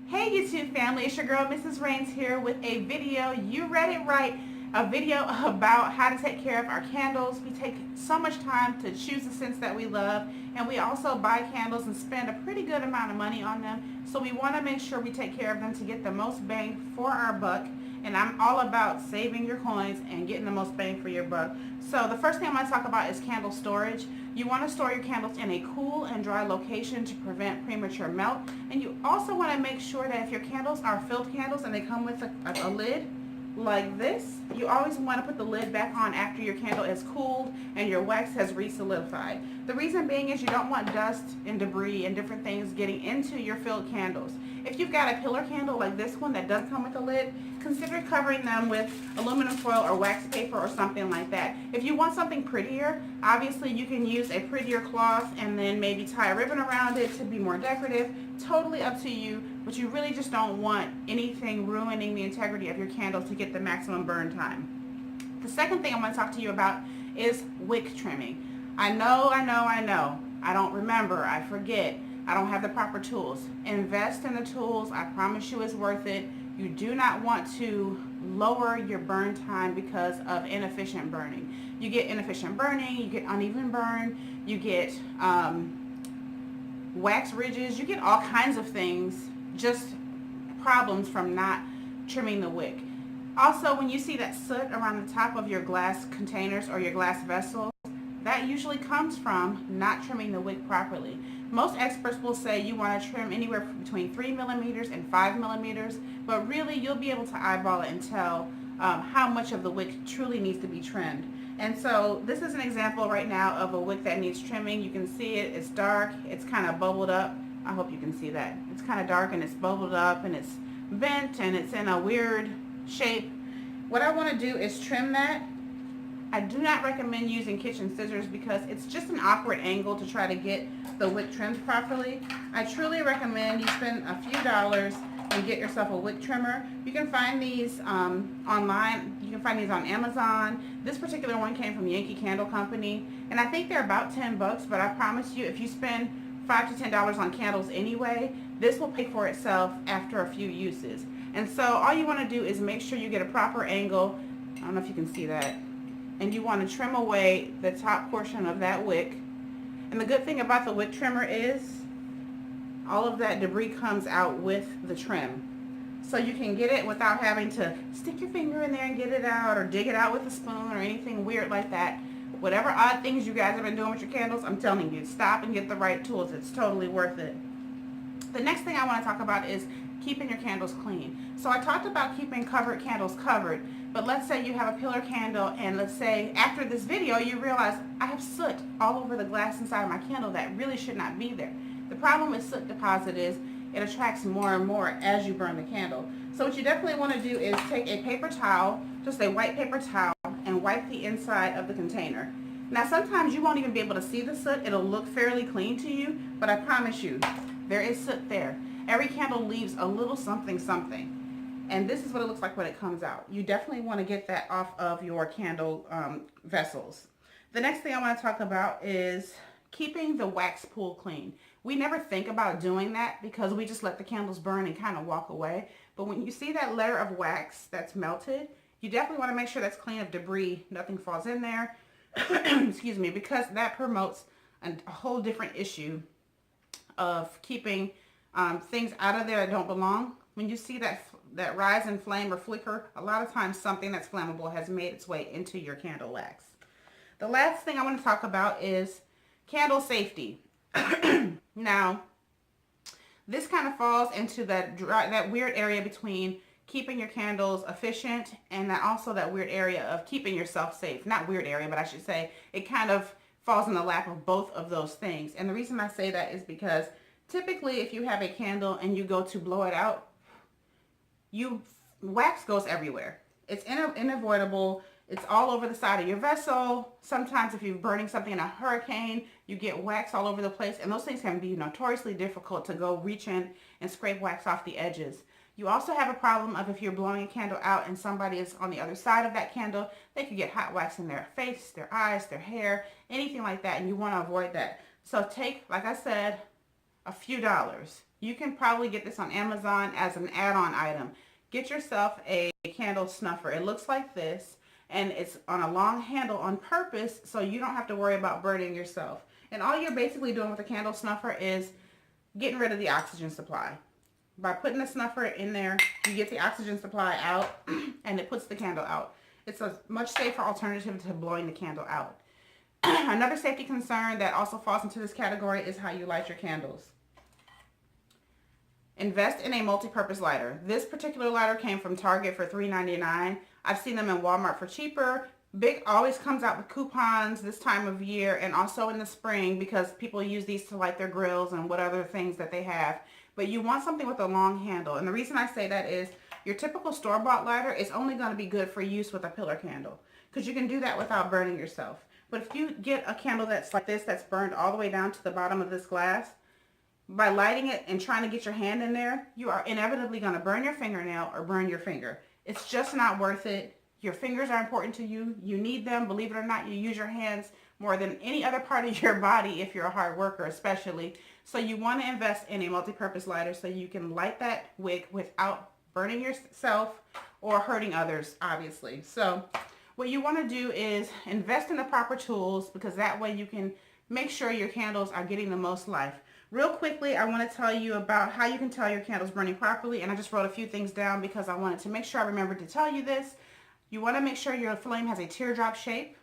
Hey YouTube family, it's your girl Mrs. Rains here with a video. You read it right, a video about how to take care of our candles. We take so much time to choose the scents that we love, and we also buy candles and spend a pretty good amount of money on them. So we want to make sure we take care of them to get the most bang for our buck. And I'm all about saving your coins and getting the most bang for your buck. So the first thing I'm going to talk about is candle storage. You want to store your candles in a cool and dry location to prevent premature melt. And you also want to make sure that if your candles are filled candles and they come with a lid like this, you always want to put the lid back on after your candle is cooled and your wax has re-solidified. The reason being is you don't want dust and debris and different things getting into your filled candles. If you've got a pillar candle like this one that does come with a lid, consider covering them with aluminum foil or wax paper or something like that. If you want something prettier, obviously you can use a prettier cloth and then maybe tie a ribbon around it to be more decorative. Totally up to you, but you really just don't want anything ruining the integrity of your candle to get the maximum burn time. The second thing I want to talk to you about is wick trimming. I know. I don't remember. I forget. I don't have the proper tools. Invest in the tools. I promise you it's worth it. You do not want to lower your burn time because of inefficient burning. You get inefficient burning, you get uneven burn, you get wax ridges, you get all kinds of things, just problems from not trimming the wick. Also, when you see that soot around the top of your glass containers or your glass vessels, that usually comes from not trimming the wick properly. Most experts will say you want to trim anywhere between 3 millimeters and 5 millimeters, but really you'll be able to eyeball it and tell how much of the wick truly needs to be trimmed. And so this is an example right now of a wick that needs trimming. You can see it, it's dark, it's kind of bubbled up. I hope you can see that. It's kind of dark and it's bubbled up and it's bent and it's in a weird shape. What I want to do is trim that. I do not recommend using kitchen scissors because it's just an awkward angle to try to get the wick trimmed properly. I truly recommend you spend a few dollars and get yourself a wick trimmer. You can find these online. You can find these on Amazon. This particular one came from Yankee Candle Company, and I think they're about 10 bucks, but I promise you if you spend $5 to $10 on candles anyway, this will pay for itself after a few uses. And so all you want to do is make sure you get a proper angle. I don't know if you can see that. And you want to trim away the top portion of that wick. And the good thing about the wick trimmer is all of that debris comes out with the trim. So you can get it without having to stick your finger in there and get it out or dig it out with a spoon or anything weird like that. Whatever odd things you guys have been doing with your candles, I'm telling you, stop and get the right tools. It's totally worth it. The next thing I want to talk about is keeping your candles clean. So I talked about keeping covered candles covered, but let's say you have a pillar candle and let's say after this video you realize I have soot all over the glass inside of my candle that really should not be there. The problem with soot deposit is it attracts more and more as you burn the candle. So what you definitely want to do is take a paper towel, just a white paper towel, and wipe the inside of the container. Now sometimes you won't even be able to see the soot. It'll look fairly clean to you, but I promise you there is soot there. Every candle leaves a little something something. And this is what it looks like when it comes out. You definitely want to get that off of your candle vessels. The next thing I want to talk about is keeping the wax pool clean. We never think about doing that because we just let the candles burn and kind of walk away. But when you see that layer of wax that's melted, you definitely want to make sure that's clean of debris. Nothing falls in there. Excuse me, because that promotes a whole different issue of keeping things out of there that don't belong. When you see that rise in flame or flicker, a lot of times something that's flammable has made its way into your candle wax. The last thing I want to talk about is candle safety. Now, this kind of falls into that weird area between keeping your candles efficient and that weird area of keeping yourself safe. Not weird area, but I should say it kind of falls in the lap of both of those things. And the reason I say that is because typically if you have a candle and you go to blow it out, wax goes everywhere. It's unavoidable. It's all over the side of your vessel. Sometimes if you're burning something in a hurricane, you get wax all over the place, and those things can be notoriously difficult to go reach in and scrape wax off the edges. You also have a problem of if you're blowing a candle out and somebody is on the other side of that candle, they could get hot wax in their face, their eyes, their hair, anything like that, and you want to avoid that. So take, like I said, a few dollars. You can probably get this on Amazon as an add-on item. Get yourself a candle snuffer. It looks like this, and it's on a long handle on purpose so you don't have to worry about burning yourself. And all you're basically doing with a candle snuffer is getting rid of the oxygen supply. By putting the snuffer in there, you get the oxygen supply out and it puts the candle out. It's a much safer alternative to blowing the candle out. Another safety concern that also falls into this category is how you light your candles. Invest in a multi-purpose lighter. This particular lighter came from Target for $3.99. I've seen them in Walmart for cheaper. Bic always comes out with coupons this time of year and also in the spring because people use these to light their grills and what other things that they have. But you want something with a long handle. And the reason I say that is your typical store-bought lighter is only going to be good for use with a pillar candle because you can do that without burning yourself. But if you get a candle that's like this, that's burned all the way down to the bottom of this glass, by lighting it and trying to get your hand in there, you are inevitably going to burn your fingernail or burn your finger. It's just not worth it. Your fingers are important to you. You need them. Believe it or not, you use your hands more than any other part of your body if you're a hard worker especially. So you want to invest in a multi-purpose lighter so you can light that wick without burning yourself or hurting others, obviously. So what you want to do is invest in the proper tools because that way you can make sure your candles are getting the most life. Real quickly, I want to tell you about how you can tell your candle's burning properly, and I just wrote a few things down because I wanted to make sure I remembered to tell you this. You want to make sure your flame has a teardrop shape.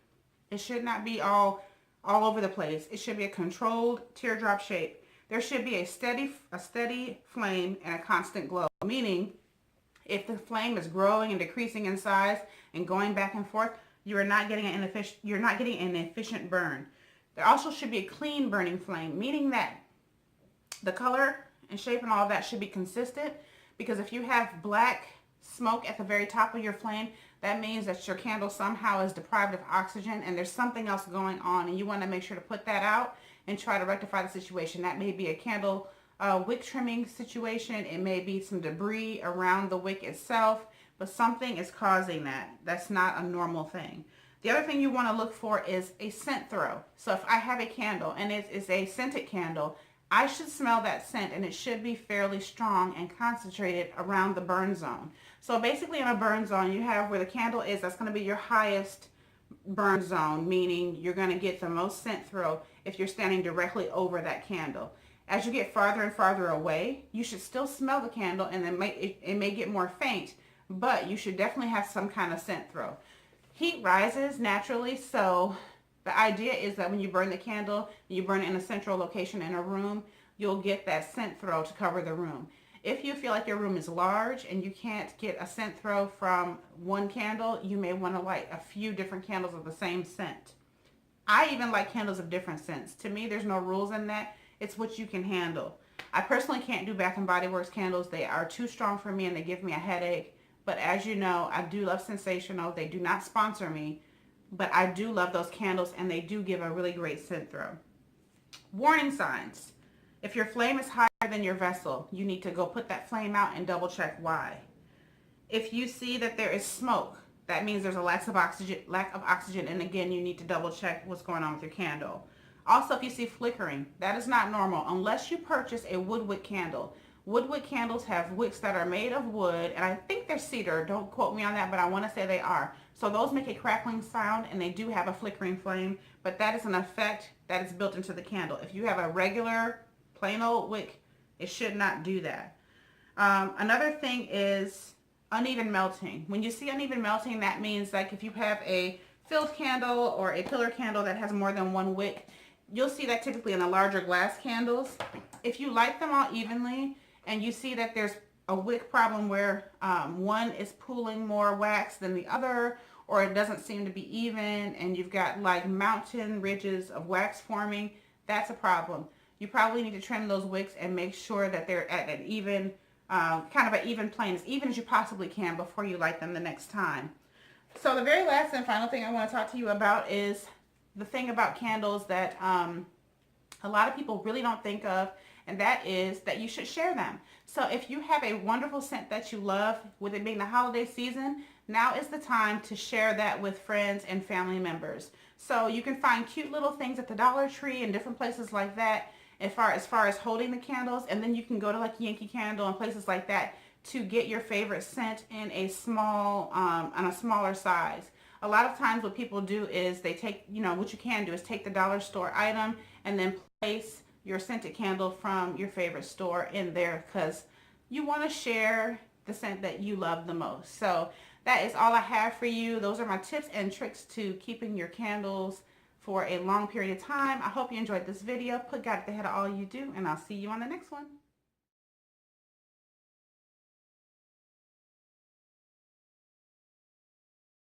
It should not be all over the place. It should be a controlled teardrop shape. There should be a steady flame and a constant glow, meaning if the flame is growing and decreasing in size and going back and forth, you're not getting an efficient burn. There also should be a clean burning flame, meaning that the color and shape and all of that should be consistent, because if you have black smoke at the very top of your flame, that means that your candle somehow is deprived of oxygen and there's something else going on, and you want to make sure to put that out and try to rectify the situation. That may be a candle wick trimming situation. It may be some debris around the wick itself, but something is causing that. That's not a normal thing. The other thing you want to look for is a scent throw. So if I have a candle and it is a scented candle, I should smell that scent, and it should be fairly strong and concentrated around the burn zone. So basically in a burn zone, you have where the candle is, that's going to be your highest burn zone, meaning you're going to get the most scent throw if you're standing directly over that candle. As you get farther and farther away, you should still smell the candle, and it may get more faint, but you should definitely have some kind of scent throw. Heat rises naturally, so the idea is that when you burn the candle, you burn it in a central location in a room, you'll get that scent throw to cover the room. If you feel like your room is large and you can't get a scent throw from one candle, you may want to light a few different candles of the same scent. I even like candles of different scents. To me, there's no rules in that. It's what you can handle. I personally can't do Bath & Body Works candles. They are too strong for me and they give me a headache. But as you know, I do love Sensational. They do not sponsor me, but I do love those candles, and they do give a really great scent throw. Warning signs. If your flame is higher than your vessel, you need to go put that flame out and double check why. If you see that there is smoke, that means there's a lack of oxygen, and again, you need to double check what's going on with your candle. Also, if you see flickering, that is not normal unless you purchase a wood wick candle. Wood wick candles have wicks that are made of wood, and I think they're cedar. Don't quote me on that, but I want to say they are. So those make a crackling sound, and they do have a flickering flame, but that is an effect that is built into the candle. If you have a regular, plain old wick, it should not do that. Another thing is uneven melting. When you see uneven melting, that means like if you have a filled candle or a pillar candle that has more than one wick, you'll see that typically in the larger glass candles. If you light them all evenly and you see that there's a wick problem where one is pooling more wax than the other, or it doesn't seem to be even, and you've got like mountain ridges of wax forming, that's a problem. You probably need to trim those wicks and make sure that they're at an even, kind of an even plane, as even as you possibly can before you light them the next time. So the very last and final thing I want to talk to you about is the thing about candles that a lot of people really don't think of, and that is that you should share them. So if you have a wonderful scent that you love, with it being the holiday season, now is the time to share that with friends and family members. So you can find cute little things at the Dollar Tree and different places like that, as far as holding the candles. And then you can go to like Yankee Candle and places like that to get your favorite scent in a small, on a smaller size. A lot of times what people do is they take, you know, what you can do is take the dollar store item and then place your scented candle from your favorite store in there, because you want to share the scent that you love the most. So that is all I have for you. Those are my tips and tricks to keeping your candles for a long period of time. I hope you enjoyed this video. Put God at the head of all you do, and I'll see you on the next one.